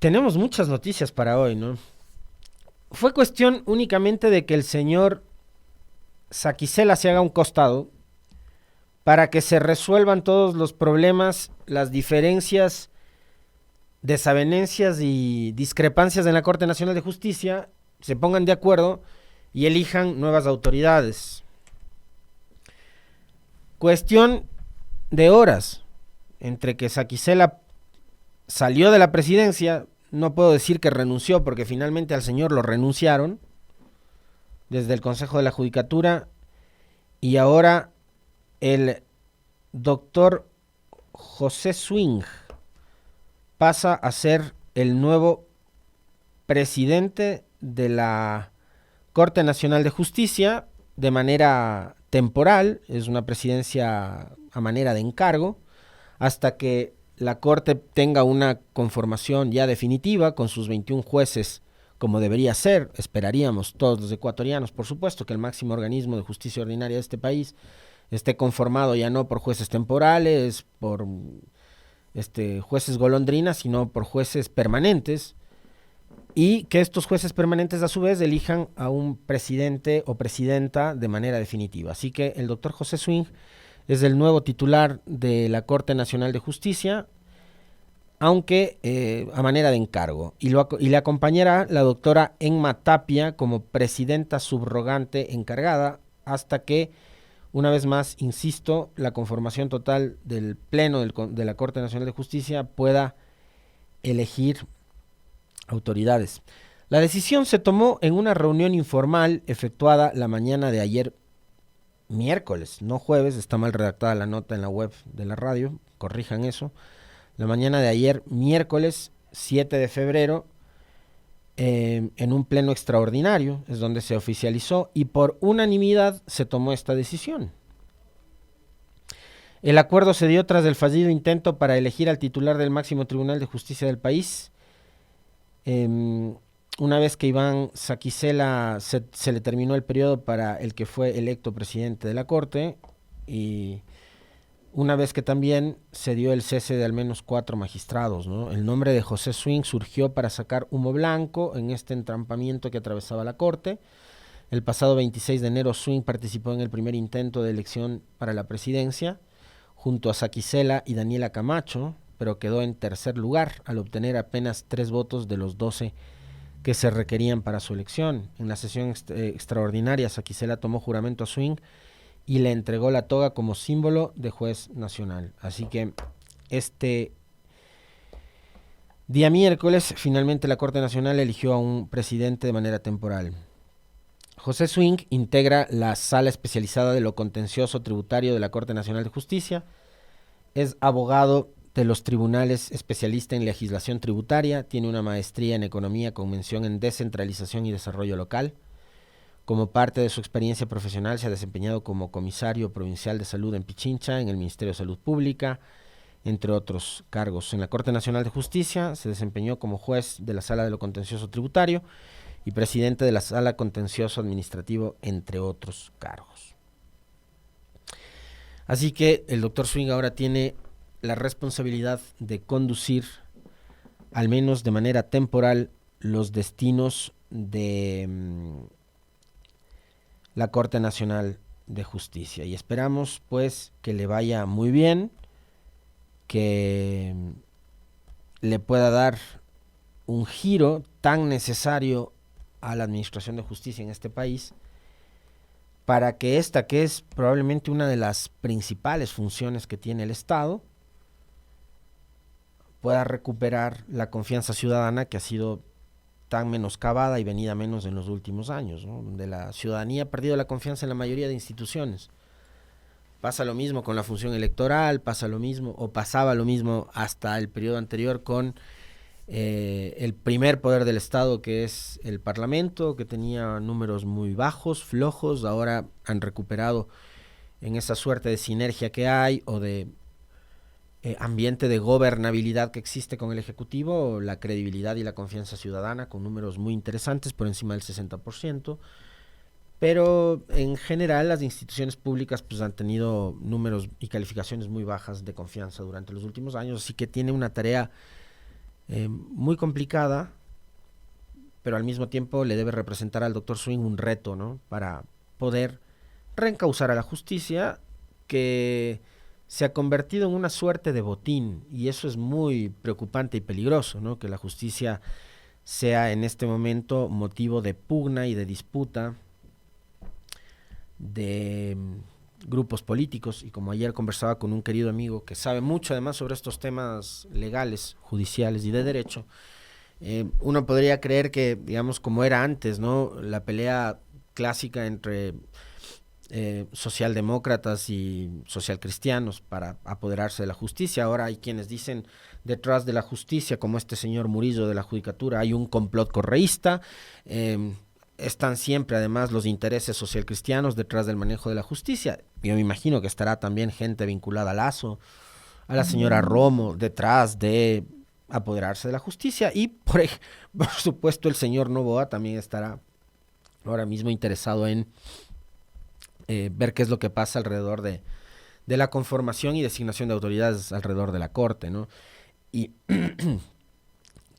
Tenemos muchas noticias para hoy, ¿no? Fue cuestión únicamente de que el señor Saquicela se haga un costado para que se resuelvan todos los problemas, las diferencias, desavenencias y discrepancias en la Corte Nacional de Justicia, se pongan de acuerdo y elijan nuevas autoridades. Cuestión de horas entre que Saquicela salió de la presidencia, no puedo decir que renunció porque finalmente al señor lo renunciaron desde el Consejo de la Judicatura y ahora el doctor José Swing pasa a ser el nuevo presidente de la Corte Nacional de Justicia de manera temporal, es una presidencia a manera de encargo, hasta que la Corte tenga una conformación ya definitiva con sus 21 jueces, como debería ser, esperaríamos todos los ecuatorianos, por supuesto, que el máximo organismo de justicia ordinaria de este país esté conformado ya no por jueces temporales, por jueces golondrinas, sino por jueces permanentes, y que estos jueces permanentes a su vez elijan a un presidente o presidenta de manera definitiva. Así que el doctor José Swing es el nuevo titular de la Corte Nacional de Justicia, aunque a manera de encargo. Y le acompañará la doctora Enma Tapia como presidenta subrogante encargada hasta que, una vez más, insisto, la conformación total del Pleno de la Corte Nacional de Justicia pueda elegir autoridades. La decisión se tomó en una reunión informal efectuada la mañana de ayer miércoles, no jueves, está mal redactada la nota en la web de la radio, corrijan eso. La mañana de ayer miércoles 7 de febrero, en un pleno extraordinario, es donde se oficializó y por unanimidad se tomó esta decisión. El acuerdo se dio tras el fallido intento para elegir al titular del máximo tribunal de justicia del país. Una vez que Iván Saquicela se le terminó el periodo para el que fue electo presidente de la Corte y una vez que también se dio el cese de al menos 4 magistrados, ¿no? El nombre de José Swing surgió para sacar humo blanco en este entrampamiento que atravesaba la Corte. El pasado 26 de enero Swing participó en el primer intento de elección para la presidencia junto a Saquicela y Daniela Camacho, pero quedó en tercer lugar al obtener apenas 3 votos de los 12 que se requerían para su elección. En la sesión extraordinaria, Saquicela tomó juramento a Swing y le entregó la toga como símbolo de juez nacional. Así que este día miércoles, finalmente la Corte Nacional eligió a un presidente de manera temporal. José Swing integra la Sala Especializada de lo Contencioso Tributario de la Corte Nacional de Justicia, es abogado de los tribunales, especialista en legislación tributaria, tiene una maestría en economía con mención en descentralización y desarrollo local. Como parte de su experiencia profesional se ha desempeñado como comisario provincial de salud en Pichincha, en el Ministerio de Salud Pública, entre otros cargos. En la Corte Nacional de Justicia se desempeñó como juez de la Sala de lo Contencioso Tributario y presidente de la Sala Contencioso Administrativo, entre otros cargos. Así que el doctor Swing ahora tiene la responsabilidad de conducir, al menos de manera temporal, los destinos de la Corte Nacional de Justicia. Y esperamos, pues, que le vaya muy bien, que le pueda dar un giro tan necesario a la administración de justicia en este país, para que esta, que es probablemente una de las principales funciones que tiene el Estado, pueda recuperar la confianza ciudadana que ha sido tan menoscabada y venida menos en los últimos años, ¿no? Donde la ciudadanía ha perdido la confianza en la mayoría de instituciones. Pasa lo mismo con la función electoral, pasa lo mismo, o pasaba lo mismo hasta el periodo anterior con el primer poder del Estado, que es el Parlamento, que tenía números muy bajos, flojos. Ahora han recuperado en esa suerte de sinergia que hay o de ambiente de gobernabilidad que existe con el Ejecutivo, la credibilidad y la confianza ciudadana con números muy interesantes por encima del 60%, pero en general las instituciones públicas pues han tenido números y calificaciones muy bajas de confianza durante los últimos años, así que tiene una tarea muy complicada, pero al mismo tiempo le debe representar al doctor Swing un reto, ¿no? Para poder reencauzar a la justicia, que se ha convertido en una suerte de botín, y eso es muy preocupante y peligroso, ¿no? Que la justicia sea en este momento motivo de pugna y de disputa de grupos políticos. Y como ayer conversaba con un querido amigo que sabe mucho además sobre estos temas legales, judiciales y de derecho, uno podría creer que, digamos, como era antes, ¿no? La pelea clásica entre socialdemócratas y socialcristianos para apoderarse de la justicia. Ahora hay quienes dicen, detrás de la justicia, como este señor Murillo de la Judicatura, hay un complot correísta. Están siempre además los intereses socialcristianos detrás del manejo de la justicia. Yo me imagino que estará también gente vinculada a Lazo, a la señora Romo, detrás de apoderarse de la justicia. Y por supuesto el señor Noboa también estará ahora mismo interesado en ver qué es lo que pasa alrededor de la conformación y designación de autoridades alrededor de la Corte, ¿no? Y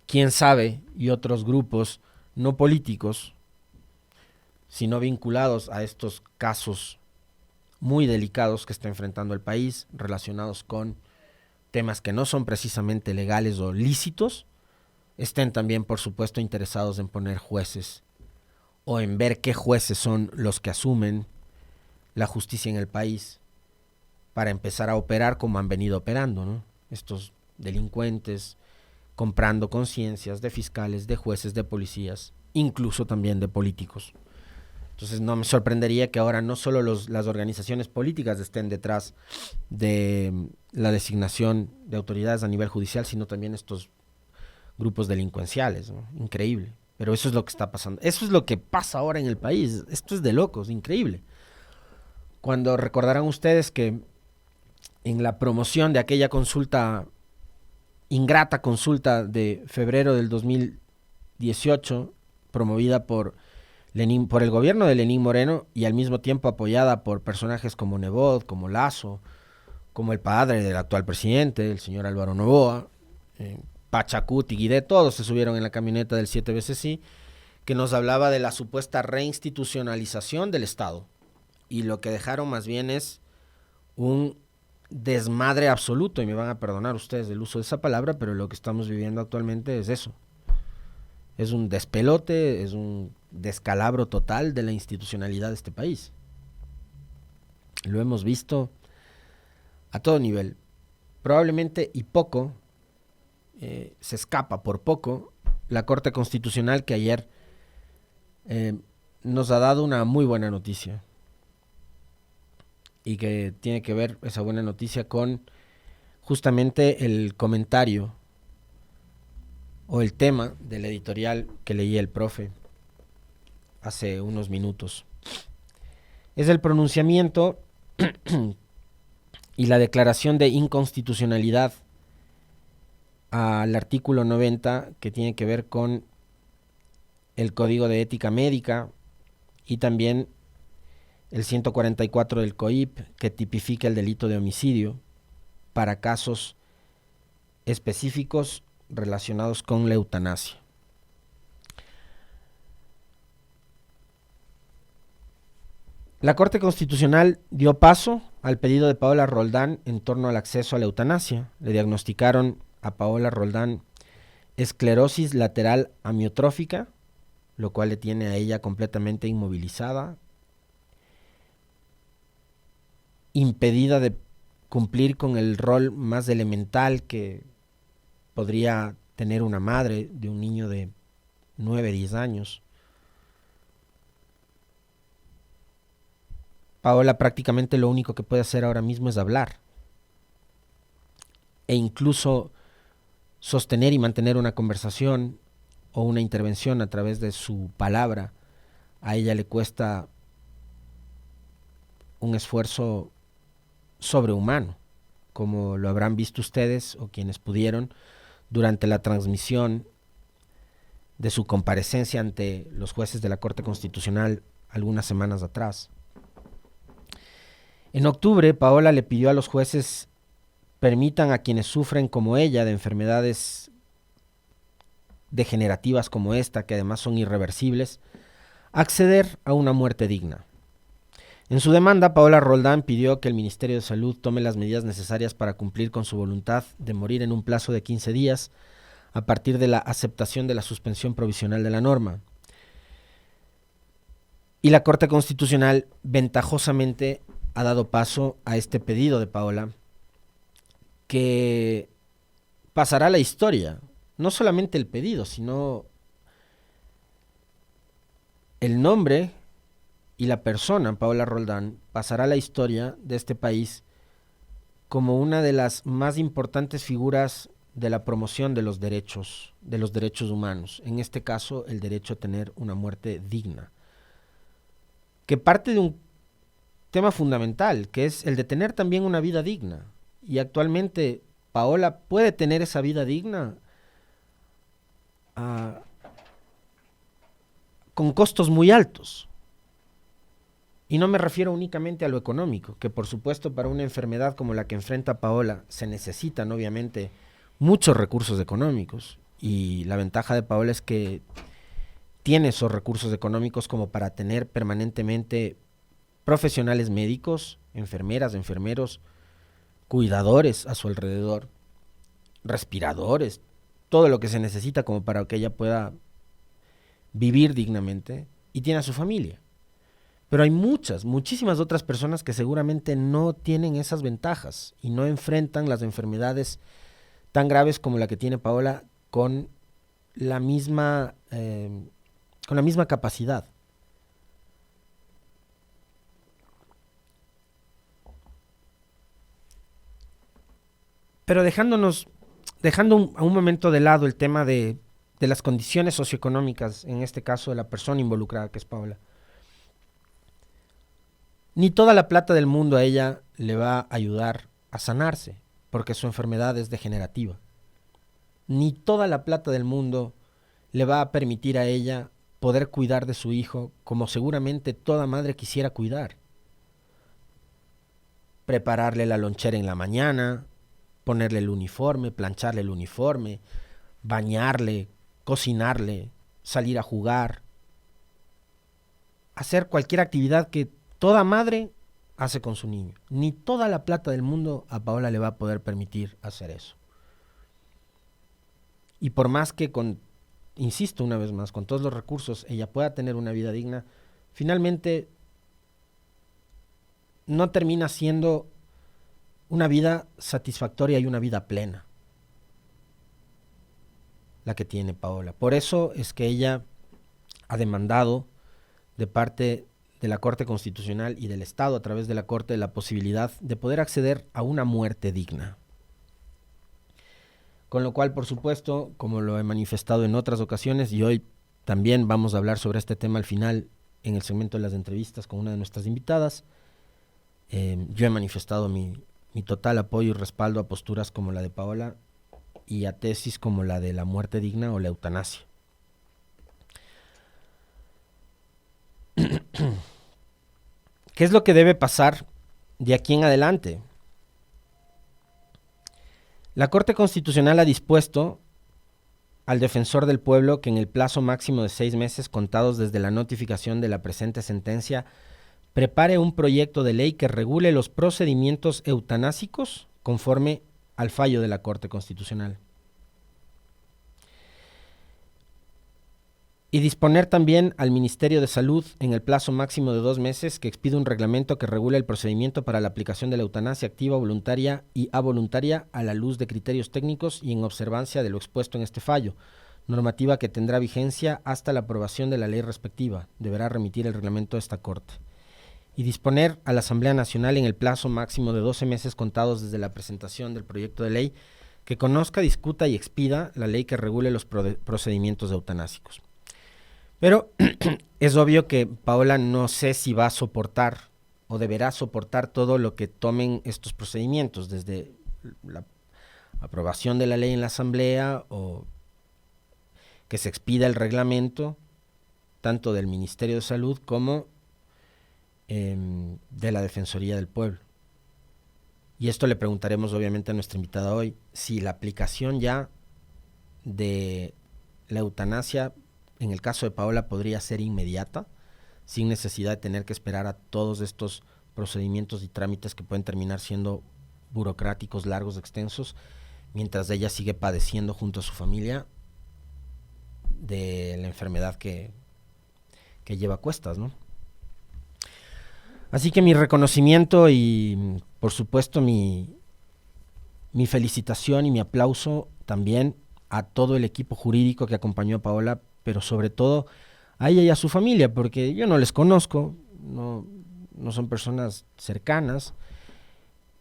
quién sabe, y otros grupos no políticos, sino vinculados a estos casos muy delicados que está enfrentando el país, relacionados con temas que no son precisamente legales o lícitos, estén también, por supuesto, interesados en poner jueces o en ver qué jueces son los que asumen la justicia en el país para empezar a operar como han venido operando, ¿no? Estos delincuentes comprando conciencias de fiscales, de jueces, de policías, incluso también de políticos. Entonces no me sorprendería que ahora no solo las organizaciones políticas estén detrás de la designación de autoridades a nivel judicial, sino también estos grupos delincuenciales, ¿no? Increíble. Pero eso es lo que está pasando. Eso es lo que pasa ahora en el país. Esto es de locos, increíble. Cuando recordarán ustedes que en la promoción de aquella consulta, ingrata consulta de febrero del 2018, promovida por el gobierno de Lenín Moreno y al mismo tiempo apoyada por personajes como Nebot, como Lazo, como el padre del actual presidente, el señor Álvaro Noboa, Pachacuti, Guidé, todos se subieron en la camioneta del 7 veces sí, que nos hablaba de la supuesta reinstitucionalización del Estado. Y lo que dejaron más bien es un desmadre absoluto, y me van a perdonar ustedes el uso de esa palabra, pero lo que estamos viviendo actualmente es eso. Es un despelote, es un descalabro total de la institucionalidad de este país. Lo hemos visto a todo nivel. Probablemente y poco, se escapa por poco, la Corte Constitucional, que ayer nos ha dado una muy buena noticia. Y que tiene que ver esa buena noticia con justamente el comentario o el tema del editorial que leía el profe hace unos minutos. Es el pronunciamiento y la declaración de inconstitucionalidad al artículo 90, que tiene que ver con el Código de Ética Médica, y también el 144 del COIP, que tipifica el delito de homicidio para casos específicos relacionados con la eutanasia. La Corte Constitucional dio paso al pedido de Paola Roldán en torno al acceso a la eutanasia. Le diagnosticaron a Paola Roldán esclerosis lateral amiotrófica, lo cual le tiene a ella completamente inmovilizada, impedida de cumplir con el rol más elemental que podría tener una madre de un niño de 9, 10 años. Paola prácticamente lo único que puede hacer ahora mismo es hablar. E incluso sostener y mantener una conversación o una intervención a través de su palabra, a ella le cuesta un esfuerzo sobrehumano, como lo habrán visto ustedes o quienes pudieron durante la transmisión de su comparecencia ante los jueces de la Corte Constitucional algunas semanas atrás. En octubre, Paola le pidió a los jueces permitan a quienes sufren como ella de enfermedades degenerativas como esta, que además son irreversibles, acceder a una muerte digna. En su demanda, Paola Roldán pidió que el Ministerio de Salud tome las medidas necesarias para cumplir con su voluntad de morir en un plazo de 15 días a partir de la aceptación de la suspensión provisional de la norma. Y la Corte Constitucional ventajosamente ha dado paso a este pedido de Paola, que pasará a la historia. No solamente el pedido, sino el nombre y la persona, Paola Roldán, pasará a la historia de este país como una de las más importantes figuras de la promoción de los derechos humanos. En este caso, el derecho a tener una muerte digna, que parte de un tema fundamental, que es el de tener también una vida digna. Y actualmente Paola puede tener esa vida digna con costos muy altos. Y no me refiero únicamente a lo económico, que por supuesto para una enfermedad como la que enfrenta Paola se necesitan obviamente muchos recursos económicos. Y la ventaja de Paola es que tiene esos recursos económicos como para tener permanentemente profesionales médicos, enfermeras, enfermeros, cuidadores a su alrededor, respiradores, todo lo que se necesita como para que ella pueda vivir dignamente, y tiene a su familia. Pero hay muchísimas otras personas que seguramente no tienen esas ventajas y no enfrentan las enfermedades tan graves como la que tiene Paola con la misma capacidad. Pero dejando a un momento de lado el tema de las condiciones socioeconómicas, en este caso de la persona involucrada, que es Paola, ni toda la plata del mundo a ella le va a ayudar a sanarse, porque su enfermedad es degenerativa. Ni toda la plata del mundo le va a permitir a ella poder cuidar de su hijo como seguramente toda madre quisiera cuidar. Prepararle la lonchera en la mañana, ponerle el uniforme, plancharle el uniforme, bañarle, cocinarle, salir a jugar, hacer cualquier actividad que toda madre hace con su niño. Ni toda la plata del mundo a Paola le va a poder permitir hacer eso. Y por más que insisto una vez más, con todos los recursos ella pueda tener una vida digna, finalmente no termina siendo una vida satisfactoria y una vida plena la que tiene Paola. Por eso es que ella ha demandado de parte de la Corte Constitucional y del Estado a través de la Corte la posibilidad de poder acceder a una muerte digna. Con lo cual, por supuesto, como lo he manifestado en otras ocasiones, y hoy también vamos a hablar sobre este tema al final en el segmento de las entrevistas con una de nuestras invitadas, yo he manifestado mi total apoyo y respaldo a posturas como la de Paola y a tesis como la de la muerte digna o la eutanasia. ¿Qué es lo que debe pasar de aquí en adelante? La Corte Constitucional ha dispuesto al defensor del pueblo que en el plazo máximo de 6 meses contados desde la notificación de la presente sentencia prepare un proyecto de ley que regule los procedimientos eutanásicos conforme al fallo de la Corte Constitucional. Y disponer también al Ministerio de Salud en el plazo máximo de 2 meses que expida un reglamento que regule el procedimiento para la aplicación de la eutanasia activa, voluntaria y avoluntaria a la luz de criterios técnicos y en observancia de lo expuesto en este fallo, normativa que tendrá vigencia hasta la aprobación de la ley respectiva. Deberá remitir el reglamento a esta Corte. Y disponer a la Asamblea Nacional en el plazo máximo de 12 meses contados desde la presentación del proyecto de ley que conozca, discuta y expida la ley que regule los procedimientos eutanásicos. Pero es obvio que Paola no sé si va a soportar o deberá soportar todo lo que tomen estos procedimientos, desde la aprobación de la ley en la Asamblea o que se expida el reglamento, tanto del Ministerio de Salud como de la Defensoría del Pueblo. Y esto le preguntaremos obviamente a nuestra invitada hoy, si la aplicación ya de la eutanasia, en el caso de Paola, podría ser inmediata, sin necesidad de tener que esperar a todos estos procedimientos y trámites que pueden terminar siendo burocráticos, largos, extensos, mientras ella sigue padeciendo junto a su familia de la enfermedad que lleva a cuestas, ¿no? Así que mi reconocimiento y, por supuesto, mi felicitación y mi aplauso también a todo el equipo jurídico que acompañó a Paola, pero sobre todo a ella y a su familia, porque yo no les conozco, no son personas cercanas,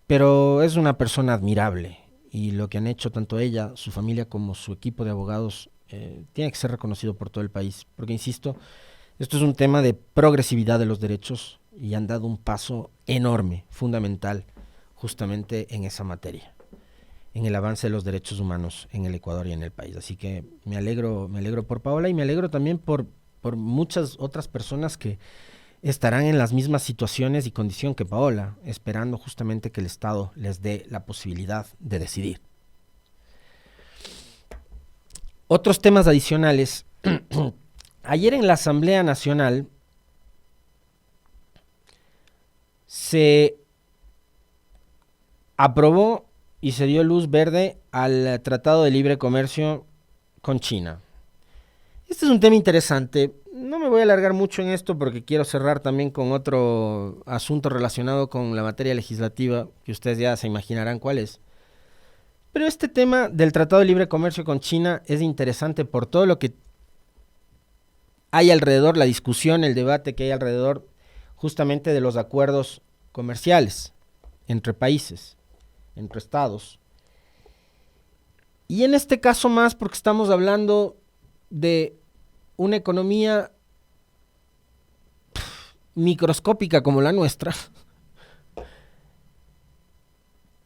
pero es una persona admirable y lo que han hecho tanto ella, su familia como su equipo de abogados tiene que ser reconocido por todo el país, porque insisto, esto es un tema de progresividad de los derechos y han dado un paso enorme, fundamental, justamente en esa materia, en el avance de los derechos humanos en el Ecuador y en el país. Así que me alegro por Paola y me alegro también por muchas otras personas que estarán en las mismas situaciones y condición que Paola, esperando justamente que el Estado les dé la posibilidad de decidir. Otros temas adicionales. Ayer en la Asamblea Nacional se aprobó y se dio luz verde al Tratado de Libre Comercio con China. Este es un tema interesante. No me voy a alargar mucho en esto porque quiero cerrar también con otro asunto relacionado con la materia legislativa, que ustedes ya se imaginarán cuál es. Pero este tema del Tratado de Libre Comercio con China es interesante por todo lo que hay alrededor, la discusión, el debate que hay alrededor justamente de los acuerdos comerciales entre países, entre estados. Y en este caso más porque estamos hablando de una economía microscópica como la nuestra,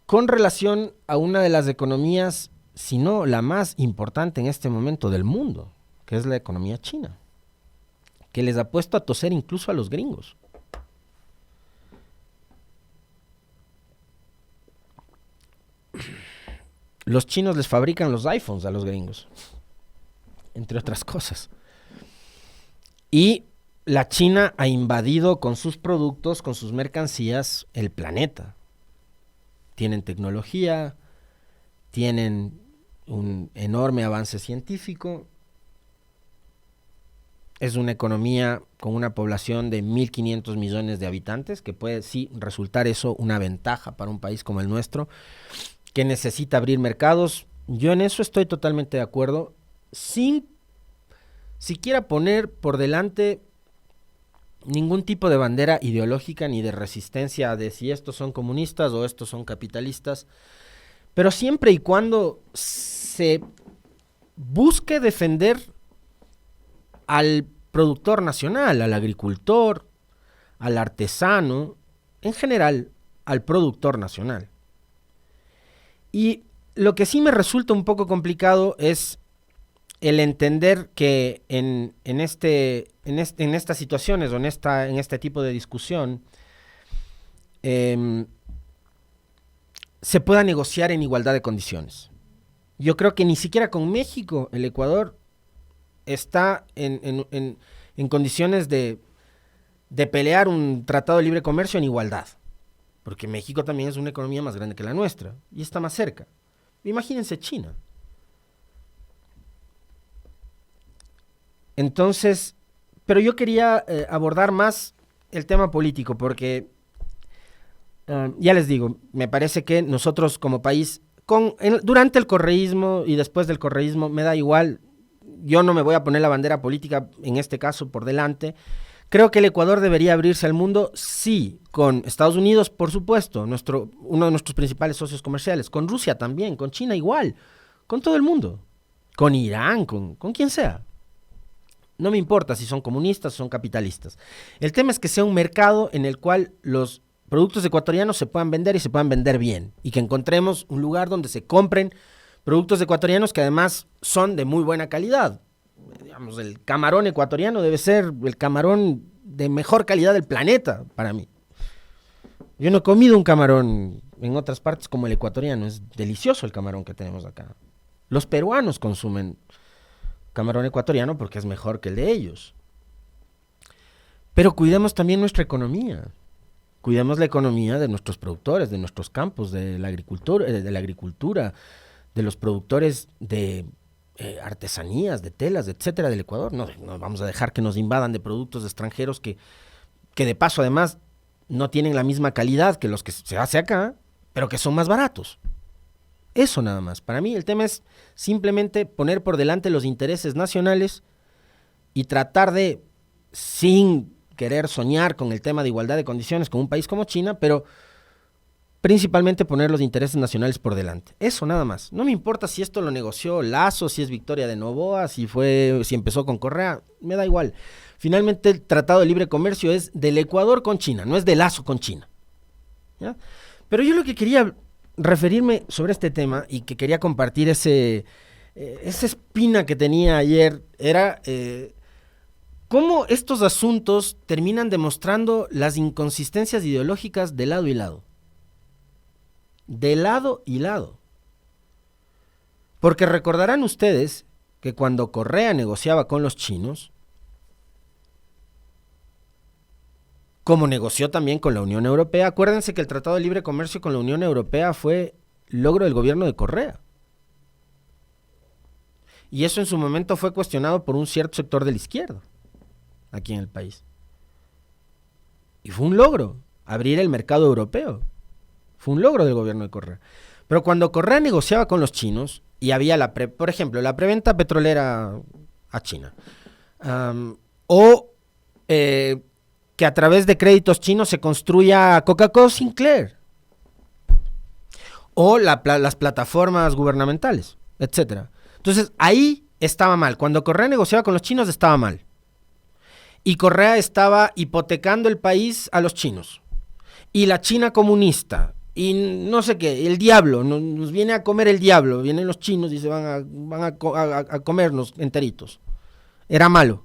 con relación a una de las economías, si no la más importante en este momento del mundo, que es la economía china, que les ha puesto a toser incluso a los gringos. Los chinos les fabrican los iPhones a los gringos, entre otras cosas. Y la China ha invadido con sus productos, con sus mercancías, el planeta. Tienen tecnología, tienen un enorme avance científico. Es una economía con una población de 1.500 millones de habitantes, que puede sí resultar eso una ventaja para un país como el nuestro, que necesita abrir mercados. Yo en eso estoy totalmente de acuerdo, sin siquiera poner por delante ningún tipo de bandera ideológica ni de resistencia de si estos son comunistas o estos son capitalistas, pero siempre y cuando se busque defender al productor nacional, al agricultor, al artesano, en general al productor nacional. Y lo que sí me resulta un poco complicado es el entender que en estas situaciones o en este tipo de discusión se pueda negociar en igualdad de condiciones. Yo creo que ni siquiera con México el Ecuador está en condiciones de pelear un tratado de libre comercio en igualdad, porque México también es una economía más grande que la nuestra y está más cerca. Imagínense China. Entonces, pero yo quería abordar más el tema político, porque ya les digo, me parece que nosotros como país, durante el correísmo y después del correísmo, me da igual, yo no me voy a poner la bandera política, en este caso, por delante. Creo que el Ecuador debería abrirse al mundo, sí, con Estados Unidos, por supuesto, uno de nuestros principales socios comerciales, con Rusia también, con China igual, con todo el mundo, con Irán, con quien sea. No me importa si son comunistas o son capitalistas. El tema es que sea un mercado en el cual los productos ecuatorianos se puedan vender y se puedan vender bien. Y que encontremos un lugar donde se compren productos ecuatorianos que además son de muy buena calidad. Digamos, el camarón ecuatoriano debe ser el camarón de mejor calidad del planeta para mí. Yo no he comido un camarón en otras partes como el ecuatoriano. Es delicioso el camarón que tenemos acá. Los peruanos consumen camarón ecuatoriano porque es mejor que el de ellos. Pero cuidemos también nuestra economía. Cuidemos la economía de nuestros productores, de nuestros campos, de la agricultura, de los productores de artesanías, de telas, etcétera, del Ecuador. No vamos a dejar que nos invadan de productos extranjeros que de paso además no tienen la misma calidad que los que se hace acá, pero que son más baratos. Eso nada más. Para mí el tema es simplemente poner por delante los intereses nacionales y tratar de, sin querer soñar con el tema de igualdad de condiciones con un país como China, pero principalmente poner los intereses nacionales por delante. Eso nada más. No me importa si esto lo negoció Lasso, si es victoria de Noboa, si empezó con Correa, me da igual. Finalmente el Tratado de Libre Comercio es del Ecuador con China, no es de Lasso con China. ¿Ya? Pero yo lo que quería referirme sobre este tema y que quería compartir esa espina que tenía ayer era cómo estos asuntos terminan demostrando las inconsistencias ideológicas de lado y lado. De lado y lado. Porque recordarán ustedes que cuando Correa negociaba con los chinos, como negoció también con la Unión Europea, acuérdense que el Tratado de Libre Comercio con la Unión Europea fue logro del gobierno de Correa. Y eso en su momento fue cuestionado por un cierto sector de la izquierda, aquí en el país. Y fue un logro, abrir el mercado europeo. Fue un logro del gobierno de Correa. Pero cuando Correa negociaba con los chinos, y había por ejemplo, la preventa petrolera a China, que a través de créditos chinos se construya Coca-Cola Sinclair, o las plataformas gubernamentales, etcétera. Entonces, ahí estaba mal. Cuando Correa negociaba con los chinos, estaba mal. Y Correa estaba hipotecando el país a los chinos. Y la China comunista, y no sé qué, el diablo, nos viene a comer el diablo, vienen los chinos y se van a comernos enteritos. Era malo.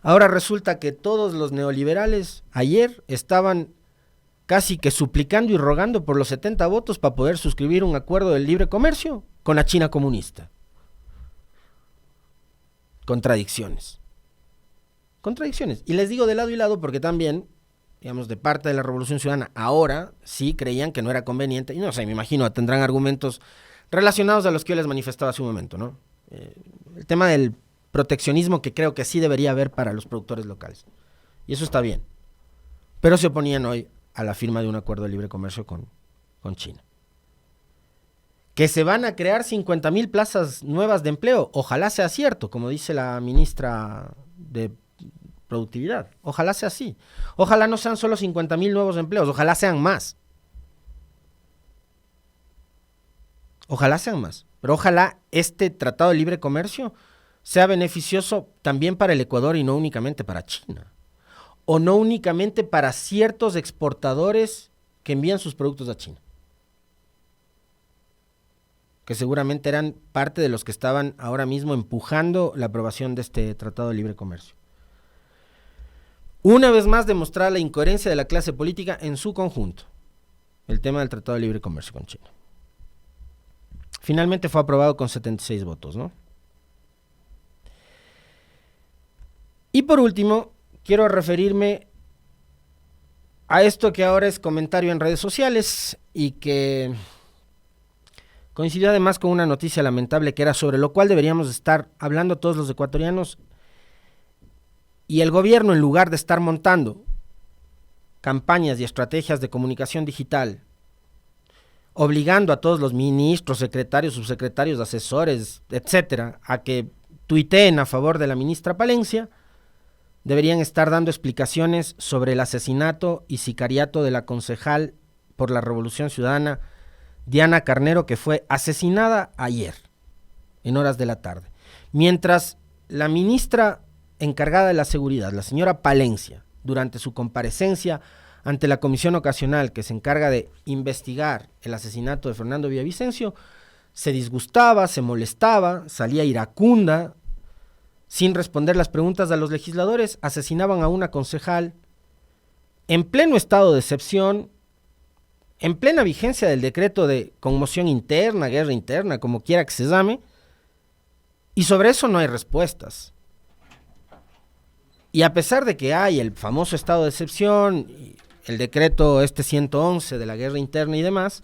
Ahora resulta que todos los neoliberales ayer estaban casi que suplicando y rogando por los 70 votos para poder suscribir un acuerdo de libre comercio con la China comunista. Contradicciones. Y les digo de lado y lado porque también, digamos, de parte de la Revolución Ciudadana, ahora sí creían que no era conveniente, y no sé, me imagino, tendrán argumentos relacionados a los que yo les manifestaba hace un momento, ¿no? El tema del proteccionismo que creo que sí debería haber para los productores locales. Y eso está bien. Pero se oponían hoy a la firma de un acuerdo de libre comercio con China. Que se van a crear 50,000 plazas nuevas de empleo. Ojalá sea cierto, como dice la ministra de Productividad. Ojalá sea así. Ojalá no sean solo 50,000 nuevos empleos, ojalá sean más. Ojalá sean más. Pero ojalá este Tratado de Libre Comercio sea beneficioso también para el Ecuador y no únicamente para China. O no únicamente para ciertos exportadores que envían sus productos a China. Que seguramente eran parte de los que estaban ahora mismo empujando la aprobación de este Tratado de Libre Comercio. Una vez más demostrar la incoherencia de la clase política en su conjunto. El tema del Tratado de Libre Comercio con China. Finalmente fue aprobado con 76 votos, ¿no? Y por último, quiero referirme a esto que ahora es comentario en redes sociales y que coincidió además con una noticia lamentable que era sobre lo cual deberíamos estar hablando todos los ecuatorianos, y el gobierno, en lugar de estar montando campañas y estrategias de comunicación digital, obligando a todos los ministros, secretarios, subsecretarios, asesores, etcétera, a que tuiteen a favor de la ministra Palencia, deberían estar dando explicaciones sobre el asesinato y sicariato de la concejal por la Revolución Ciudadana, Diana Carnero, que fue asesinada ayer, en horas de la tarde. Mientras la ministra encargada de la seguridad, la señora Palencia, durante su comparecencia ante la comisión ocasional que se encarga de investigar el asesinato de Fernando Villavicencio, se disgustaba, se molestaba, salía iracunda, sin responder las preguntas de los legisladores, asesinaban a una concejal en pleno estado de excepción, en plena vigencia del decreto de conmoción interna, guerra interna, como quiera que se llame, Y sobre eso no hay respuestas. Y a pesar de que hay el famoso estado de excepción, el decreto 111 de la guerra interna y demás,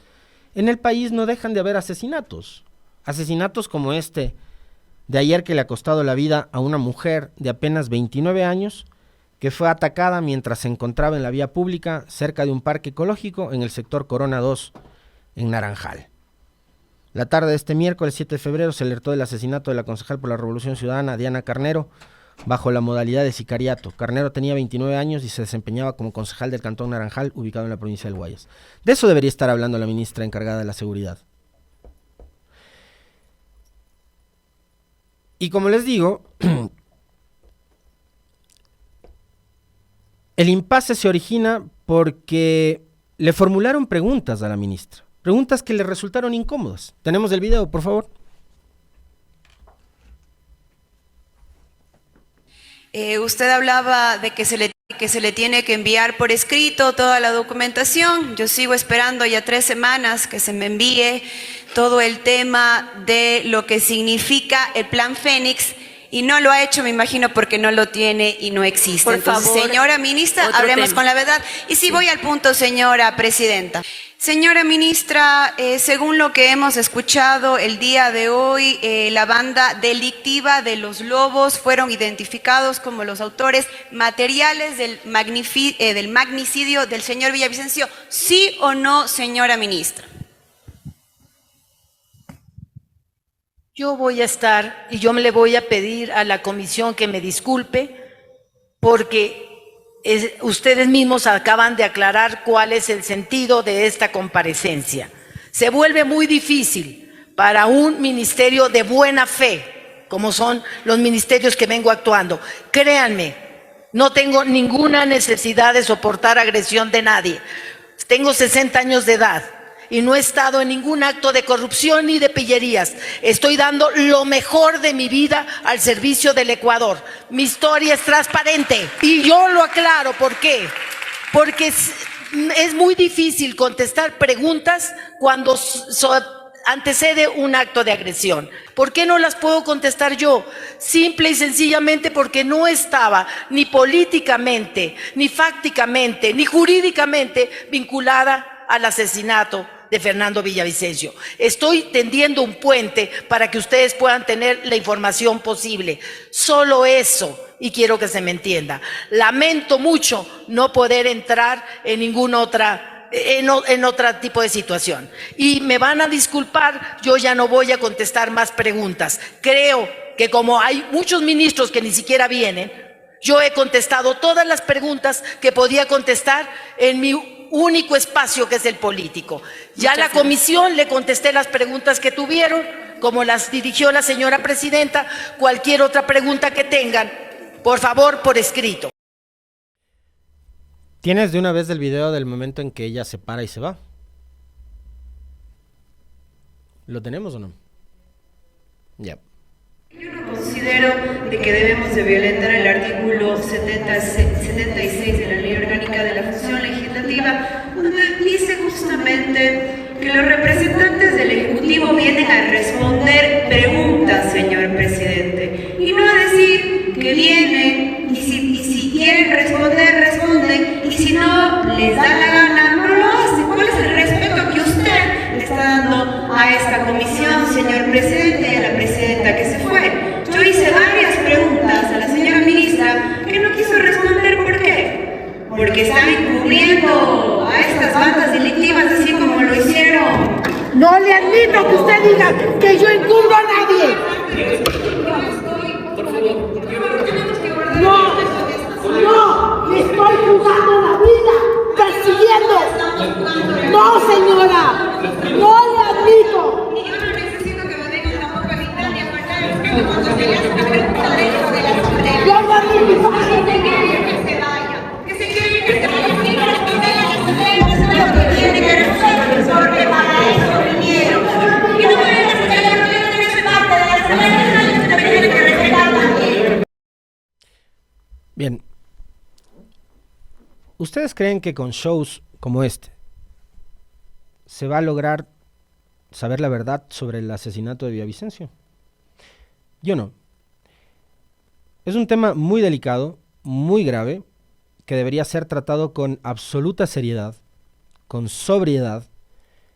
en el país no dejan de haber asesinatos. Asesinatos como este de ayer, que le ha costado la vida a una mujer de apenas 29 años que fue atacada mientras se encontraba en la vía pública cerca de un parque ecológico en el sector Corona 2, en Naranjal. La tarde de este miércoles 7 de febrero se alertó del asesinato de la concejal por la Revolución Ciudadana, Diana Carnero, bajo la modalidad de sicariato. Carnero tenía 29 años y se desempeñaba como concejal del cantón Naranjal, ubicado en la provincia del Guayas. De eso debería estar hablando la ministra encargada de la seguridad. Y como les digo, el impasse se origina porque le formularon preguntas a la ministra. Preguntas que le resultaron incómodas. ¿Tenemos el video, por favor? Usted hablaba de que se le tiene que enviar por escrito toda la documentación. Yo sigo esperando ya 3 semanas que se me envíe todo el tema de lo que significa el Plan Fénix, y no lo ha hecho, me imagino, porque no lo tiene y no existe. Por Entonces, favor, señora ministra, hablemos con la verdad. Y si voy al punto, señora presidenta. Señora ministra, según lo que hemos escuchado el día de hoy, la banda delictiva de los Lobos fueron identificados como los autores materiales del magnicidio del señor Villavicencio. ¿Sí o no, señora ministra? Yo voy a estar y yo le voy a pedir a la comisión que me disculpe porque ustedes mismos acaban de aclarar cuál es el sentido de esta comparecencia. Se vuelve muy difícil para un ministerio de buena fe, como son los ministerios que vengo actuando. Créanme, no tengo ninguna necesidad de soportar agresión de nadie. Tengo 60 años de edad y no he estado en ningún acto de corrupción ni de pillerías. Estoy dando lo mejor de mi vida al servicio del Ecuador. Mi historia es transparente y yo lo aclaro. ¿Por qué? Porque es muy difícil contestar preguntas cuando antecede un acto de agresión. ¿Por qué no las puedo contestar yo? Simple y sencillamente porque no estaba ni políticamente, ni fácticamente, ni jurídicamente vinculada al asesinato de Fernando Villavicencio. Estoy tendiendo un puente para que ustedes puedan tener la información posible. Solo eso, y quiero que se me entienda. Lamento mucho no poder entrar en ninguna otra, en otro tipo de situación. Y me van a disculpar, yo ya no voy a contestar más preguntas. Creo que como hay muchos ministros que ni siquiera vienen, yo he contestado todas las preguntas que podía contestar en mi único espacio, que es el político. Ya la comisión le contesté las preguntas que tuvieron, como las dirigió la señora presidenta. Cualquier otra pregunta que tengan, por favor, por escrito. ¿Tienes de una vez el video del momento en que ella se para y se va? ¿Lo tenemos o no? Ya. Yo no considero de que debemos de violentar el artículo 76 de la Ley Orgánica de la Función Legislativa, donde dice justamente que los representantes del Ejecutivo vienen a responder preguntas, señor presidente, y no a decir que vienen y si quieren responder, responden, y si no les da la gana, no lo hacen. ¿Cuál es el respeto que usted le está dando a esta comisión, señor presidente, y a la presidenta que se fue? Yo hice varias preguntas a la señora ministra que no quiso responder. ¿Por qué? Porque están encubriendo a estas bandas delictivas así como lo hicieron. No le admito que usted diga que yo encubro a nadie. No, me estoy jugando la vida persiguiendo. No, señora, no le admito. Y yo no necesito que me dejen tampoco evitar ni apartar el respeto cuando se le hace una pregunta de eso de la asamblea. Yo no admito. Que se vaya. Que se quiere que se vaya sin responder a la asamblea. Eso es lo que tiene que responder, porque para eso vinieron. Y no me vengas a callar, no vengas a ser parte de la asamblea, usted tiene que respetar también. Bien. ¿Ustedes creen que con shows como este se va a lograr saber la verdad sobre el asesinato de Villavicencio? Yo no. Es un tema muy delicado, muy grave, que debería ser tratado con absoluta seriedad, con sobriedad,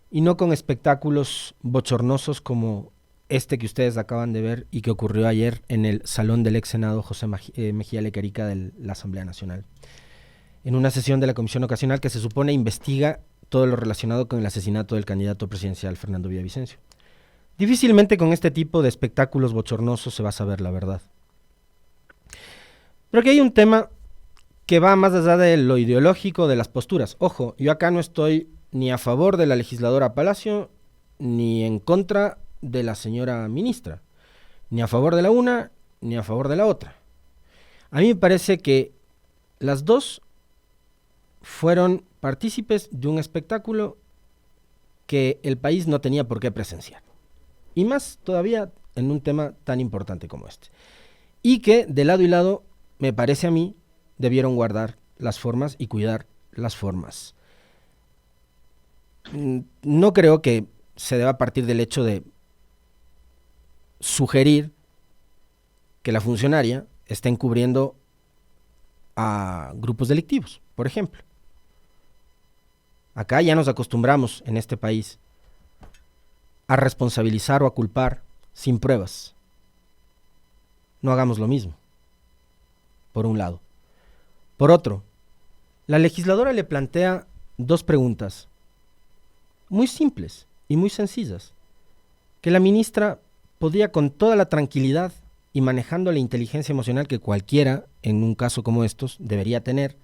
y no con espectáculos bochornosos como este que ustedes acaban de ver y que ocurrió ayer en el salón del ex senado José Mejía Lequerica de la Asamblea Nacional, en una sesión de la Comisión Ocasional que se supone investiga todo lo relacionado con el asesinato del candidato presidencial Fernando Villavicencio. Difícilmente con este tipo de espectáculos bochornosos se va a saber la verdad. Pero aquí hay un tema que va más allá de lo ideológico, de las posturas. Ojo, yo acá no estoy ni a favor de la legisladora Palacio, ni en contra de la señora ministra, ni a favor de la una, ni a favor de la otra. A mí me parece que las dos fueron partícipes de un espectáculo que el país no tenía por qué presenciar. Y más todavía en un tema tan importante como este. Y que de lado y lado, me parece a mí, debieron guardar las formas y cuidar las formas. No creo que se deba partir del hecho de sugerir que la funcionaria esté encubriendo a grupos delictivos, por ejemplo. Acá ya nos acostumbramos en este país a responsabilizar o a culpar sin pruebas. No hagamos lo mismo, por un lado. Por otro, la legisladora le plantea dos preguntas muy simples y muy sencillas, que la ministra podía con toda la tranquilidad y manejando la inteligencia emocional que cualquiera, en un caso como estos, debería tener,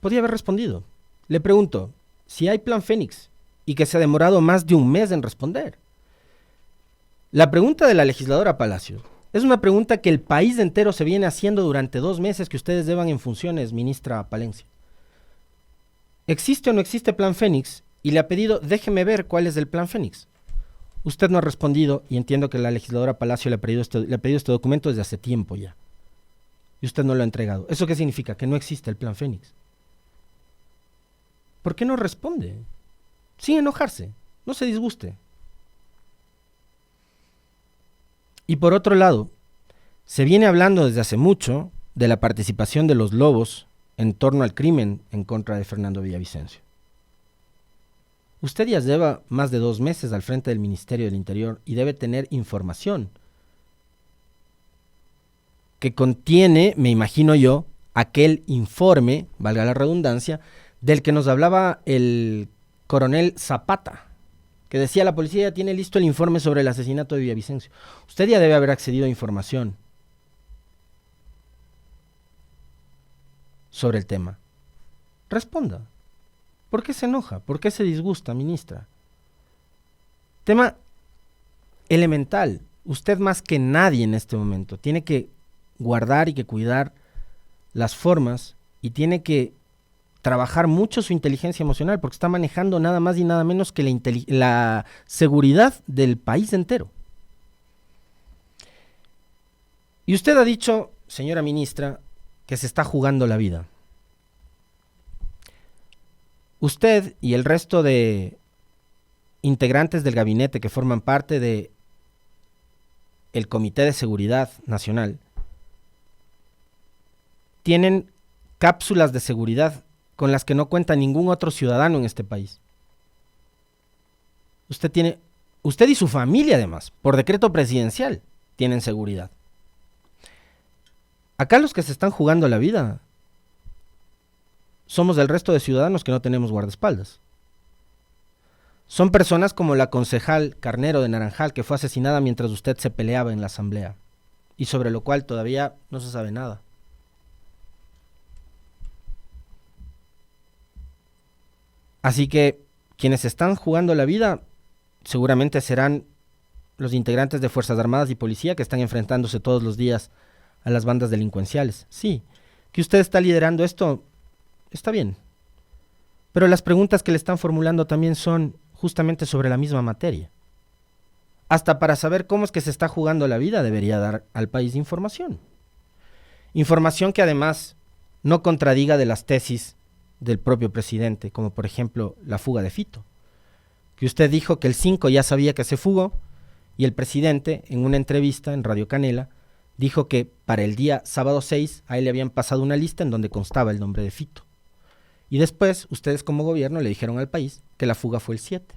podía haber respondido. Le pregunto, si hay plan Fénix y que se ha demorado más de un mes en responder. La pregunta de la legisladora Palacio es una pregunta que el país entero se viene haciendo durante 2 meses que ustedes llevan en funciones, ministra Palencia. ¿Existe o no existe plan Fénix? Y le ha pedido, déjeme ver cuál es el plan Fénix. Usted no ha respondido y entiendo que la legisladora Palacio le ha pedido este documento desde hace tiempo ya. Y usted no lo ha entregado. ¿Eso qué significa? Que no existe el plan Fénix. ¿Por qué no responde? Sin enojarse, no se disguste. Y por otro lado, se viene hablando desde hace mucho de la participación de los lobos en torno al crimen en contra de Fernando Villavicencio. Usted ya lleva más de 2 meses al frente del Ministerio del Interior y debe tener información que contiene, me imagino yo, aquel informe, valga la redundancia, del que nos hablaba el coronel Zapata, que decía la policía ya tiene listo el informe sobre el asesinato de Villavicencio. Usted ya debe haber accedido a información sobre el tema. Responda. ¿Por qué se enoja? ¿Por qué se disgusta, ministra? Tema elemental. Usted más que nadie en este momento tiene que guardar y que cuidar las formas y tiene que trabajar mucho su inteligencia emocional porque está manejando nada más y nada menos que la seguridad del país entero. Y usted ha dicho, señora ministra, que se está jugando la vida. Usted y el resto de integrantes del gabinete que forman parte de el Comité de Seguridad Nacional tienen cápsulas de seguridad con las que no cuenta ningún otro ciudadano en este país. Usted y su familia además, por decreto presidencial, tienen seguridad. Acá los que se están jugando la vida somos del resto de ciudadanos que no tenemos guardaespaldas. Son personas como la concejal Carnero de Naranjal, que fue asesinada mientras usted se peleaba en la asamblea, y sobre lo cual todavía no se sabe nada. Así que quienes están jugando la vida seguramente serán los integrantes de Fuerzas Armadas y Policía que están enfrentándose todos los días a las bandas delincuenciales. Sí, que usted está liderando esto, está bien. Pero las preguntas que le están formulando también son justamente sobre la misma materia. Hasta para saber cómo es que se está jugando la vida debería dar al país información. Información que además no contradiga de las tesis del propio presidente, como por ejemplo la fuga de Fito, que usted dijo que el 5 ya sabía que se fugó Y el presidente, en una entrevista en Radio Canela, dijo que para el día sábado 6 a él le habían pasado una lista en donde constaba el nombre de Fito. Y después, ustedes como gobierno le dijeron al país que la fuga fue el 7.